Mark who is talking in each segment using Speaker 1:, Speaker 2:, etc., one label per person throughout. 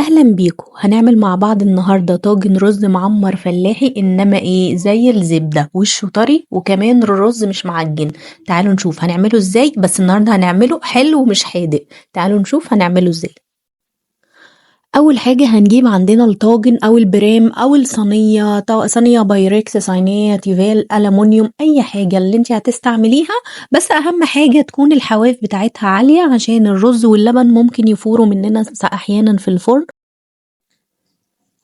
Speaker 1: أهلا بيكم. هنعمل مع بعض النهاردة طاجن رز معمر فلاحي، إنما إيه زي الزبدة وشه طري وكمان الرز مش معجن. تعالوا نشوف هنعمله إزاي، بس النهاردة هنعمله حلو ومش حادق. تعالوا نشوف هنعمله إزاي. أول حاجة هنجيب عندنا الطاجن أو البرام أو الصينية، صينية بايركس، صينية تيفال، ألمونيوم، أي حاجة اللي انت هتستعمليها. بس أهم حاجة تكون الحواف بتاعتها عالية عشان الرز واللبن ممكن يفوروا مننا أحيانا في الفرن.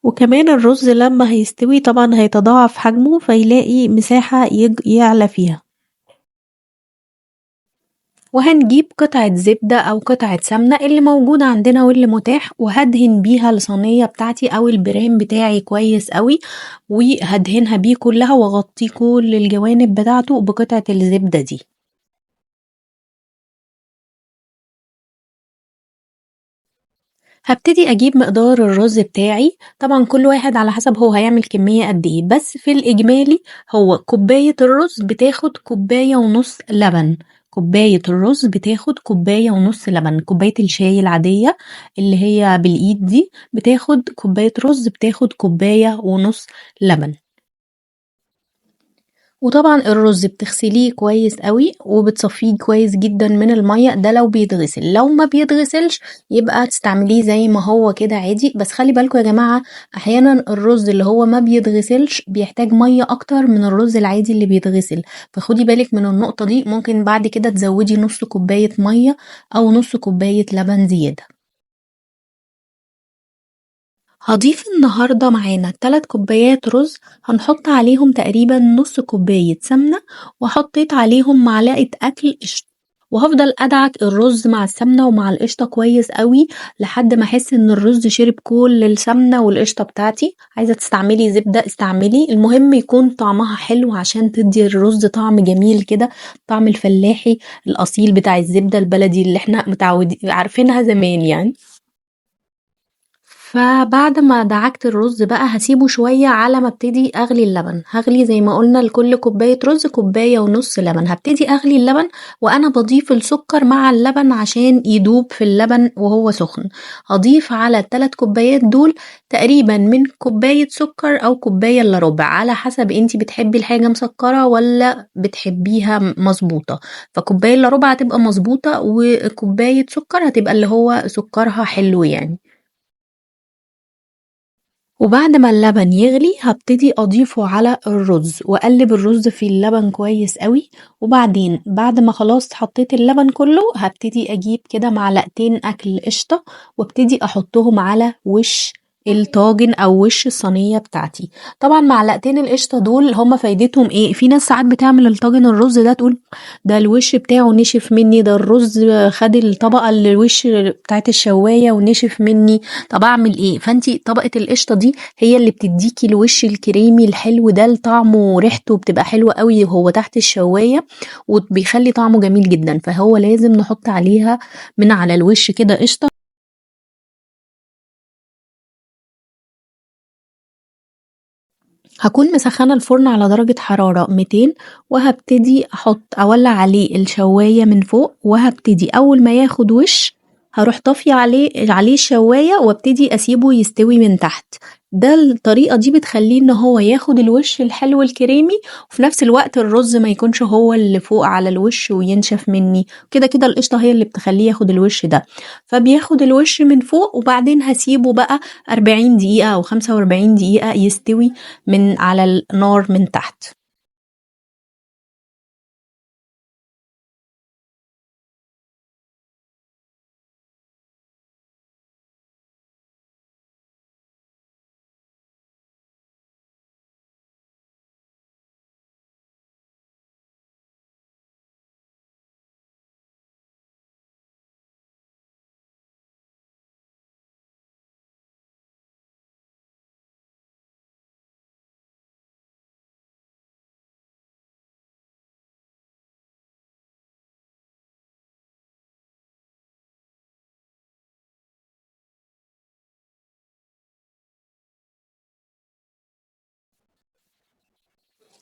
Speaker 1: وكمان الرز لما هيستوي طبعا هيتضاعف حجمه فيلاقي مساحة يعلى فيها. وهنجيب قطعة زبدة أو قطعة سمنة اللي موجودة عندنا واللي متاح، وهدهن بيها الصينية بتاعتي أو البرام بتاعي كويس قوي، وهدهنها بيه كلها واغطيه كل الجوانب بتاعته بقطعة الزبدة دي. هبتدي اجيب مقدار الرز بتاعي، طبعا كل واحد على حسب هو هيعمل كمية قد ايه، بس في الاجمالي هو كوباية الرز بتاخد كوباية ونص لبن. كوباية الرز بتاخد كوباية ونص لبن. كوباية الشاي العادية اللي هي بالايد دي بتاخد كوباية رز بتاخد كوباية ونص لبن. وطبعا الرز بتغسليه كويس قوي وبتصفيه كويس جدا من المية، ده لو بيتغسل. لو ما بيتغسلش يبقى تستعمليه زي ما هو كده عادي. بس خلي بالكم يا جماعة، احيانا الرز اللي هو ما بيتغسلش بيحتاج مية اكتر من الرز العادي اللي بيتغسل، فخدي بالك من النقطة دي. ممكن بعد كده تزودي نص كوباية مية او نص كوباية لبن زيادة. هضيف النهاردة معانا 3 كوبايات رز، هنحط عليهم تقريبا نص كوباية سمنة، وحطيت عليهم معلقة أكل قشطة، وهفضل أدعك الرز مع السمنة ومع القشطة كويس قوي لحد ما أحس إن الرز شرب كل السمنة والقشطة بتاعتي. عايزة تستعملي زبدة استعملي، المهم يكون طعمها حلو عشان تدي الرز طعم جميل كده، طعم الفلاحي الأصيل بتاع الزبدة البلدي اللي احنا متعودين عارفينها زمان يعني. فبعد ما دعكت الرز بقى هسيبه شوية على ما ابتدي اغلي اللبن. هغلي زي ما قلنا لكل كوباية رز كوباية ونص لبن. هبتدي اغلي اللبن وانا بضيف السكر مع اللبن عشان يدوب في اللبن وهو سخن. هضيف على ال3 كوبايات دول تقريبا من كوباية سكر او كوباية الا ربع، على حسب انتي بتحبي الحاجة مسكرة ولا بتحبيها مظبوطة. فكوباية الا ربع هتبقى مظبوطة، وكوباية سكر هتبقى اللي هو سكرها حلو يعني. وبعد ما اللبن يغلي هبتدي اضيفه على الرز واقلب الرز في اللبن كويس قوي. وبعدين بعد ما خلاص حطيت اللبن كله هبتدي اجيب كده معلقتين اكل قشطة وابتدي احطهم على وش الطاجن او وش الصينية بتاعتي. طبعا معلقتين القشطة دول هما فايدتهم ايه؟ في ناس ساعات بتعمل الطاجن الرز ده تقول ده الوش بتاعه نشف مني، ده الرز خد الطبقة اللي الوش بتاعت الشواية ونشف مني. طب اعمل ايه؟ فانتي طبقة القشطة دي هي اللي بتديكي الوش الكريمي الحلو ده، طعمه وريحته بتبقى حلوة قوي وهو تحت الشواية، وبيخلي طعمه جميل جدا. فهو لازم نحط عليها من على الوش كده قشطة. هكون مسخنة الفرن على درجة حرارة 200، وهبتدي اولع عليه الشواية من فوق، وهبتدي اول ما ياخد وش هروح طافية عليه الشواية وابتدي اسيبه يستوي من تحت. ده الطريقة دي بتخليه ان هو ياخد الوش الحلو الكريمي، وفي نفس الوقت الرز ما يكونش هو اللي فوق على الوش وينشف مني. كده كده القشطة هي اللي بتخليه ياخد الوش ده. فبياخد الوش من فوق، وبعدين هسيبه بقى 40 دقيقة او 45 دقيقة يستوي من على النار من تحت.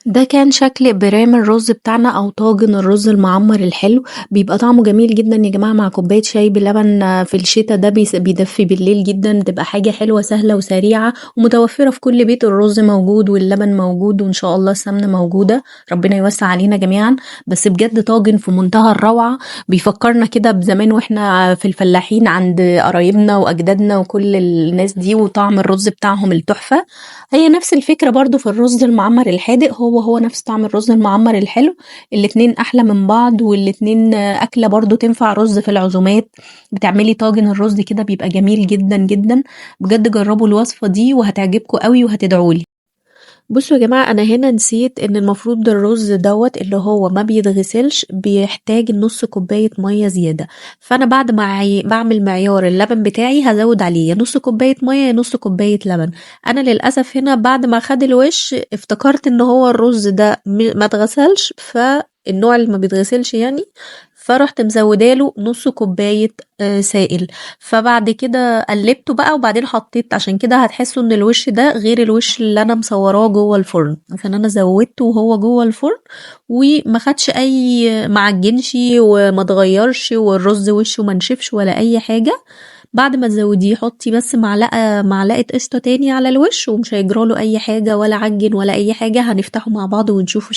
Speaker 1: ده كان شكل برام الرز بتاعنا أو طاجن الرز المعمر الحلو، بيبقى طعمه جميل جدا يا جماعة مع كوباية شاي بلبن في الشتا ده بيدفي بالليل جدا، تبقى حاجة حلوة سهلة وسريعة ومتوفرة في كل بيت، الرز موجود واللبن موجود وإن شاء الله السمنة موجودة، ربنا يوسع علينا جميعا. بس بجد طاجن في منتهى الروعة، بيفكرنا كده بزمان واحنا في الفلاحين عند قرايبنا وأجدادنا وكل الناس دي، وطعم الرز بتاعهم التحفة. هي نفس الفكرة برضو في الرز المعمر الحادق، هو نفس طعم الرز المعمر الحلو، الاتنين أحلى من بعض والاتنين أكلة برضو تنفع رز في العزومات. بتعملي طاجن الرز كده بيبقى جميل جدا جدا، بجد جربوا الوصفة دي وهتعجبكم قوي وهتدعولي. بصوا يا جماعة، أنا هنا نسيت إن المفروض الرز دوت اللي هو ما بيتغسلش بيحتاج نص كوباية مية زيادة، فأنا بعد ما بعمل معيار اللبن بتاعي هزود عليه يا نص كوباية مية يا نص كوباية لبن. أنا للأسف هنا بعد ما خد الوش افتكرت إن هو الرز ده ما اتغسلش، فالنوع اللي ما بيتغسلش يعني، فرحت مزوداله نص كوباية سائل. فبعد كده قلبته بقى وبعدين حطيت، عشان كده هتحسوا ان الوش ده غير الوش اللي انا مصوراه جوه الفرن، عشان انا زودته وهو جوه الفرن وما خدش اي معجنش وما اتغيرش والرز وشه ما نشفش ولا اي حاجه. بعد ما تزوديه حطي بس معلقه قشطه تاني على الوش ومش هيجراله اي حاجه ولا عجن ولا اي حاجه، هنفتحه مع بعض ونشوفه.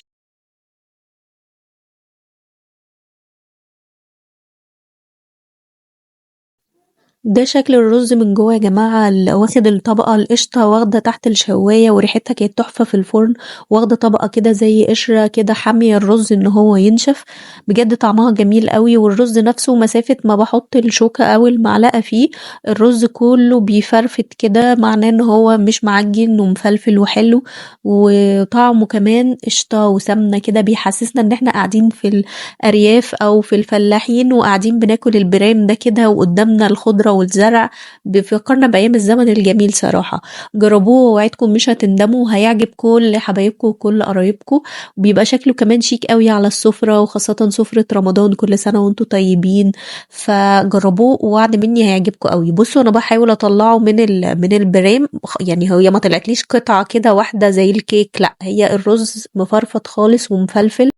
Speaker 1: ده شكل الرز من جوه يا جماعة، واخد الطبقة القشطة واخدة تحت الشواية وريحتها كانت تحفة في الفرن، واخدة طبقة كده زي قشرة كده حامية الرز ان هو ينشف، بجد طعمها جميل قوي. والرز نفسه مسافة ما بحط الشوكة او المعلقة فيه الرز كله بيفرفت كده، معناه ان هو مش معجن ومفلفل وحلو، وطعمه كمان قشطة وسمنة كده، بيحسسنا ان احنا قاعدين في الأرياف او في الفلاحين وقاعدين بناكل البرام ده كده وقدامنا الخضرة والزرع، بيفكرنا بأيام الزمن الجميل صراحة. جربوه ووعدكم مش هتندموا وهيعجب كل حبايبكم وكل قرايبكم، وبيبقى شكله كمان شيك قوي على السفرة، وخاصة سفرة رمضان، كل سنة وانتم طيبين. فجربوه ووعد مني هيعجبكم قوي. بصوا انا بحاول اطلعه من البرام، يعني هي ما طلعتليش قطعة كده واحدة زي الكيك، لا هي الرز مفرفط خالص ومفلفل.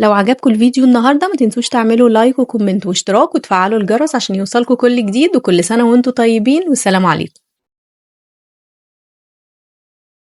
Speaker 1: لو عجبكم الفيديو النهاردة ما تنسوش تعملوا لايك وكومنت واشتراك وتفعلوا الجرس عشان يوصلكوا كل جديد، وكل سنة وانتم طيبين والسلام عليكم.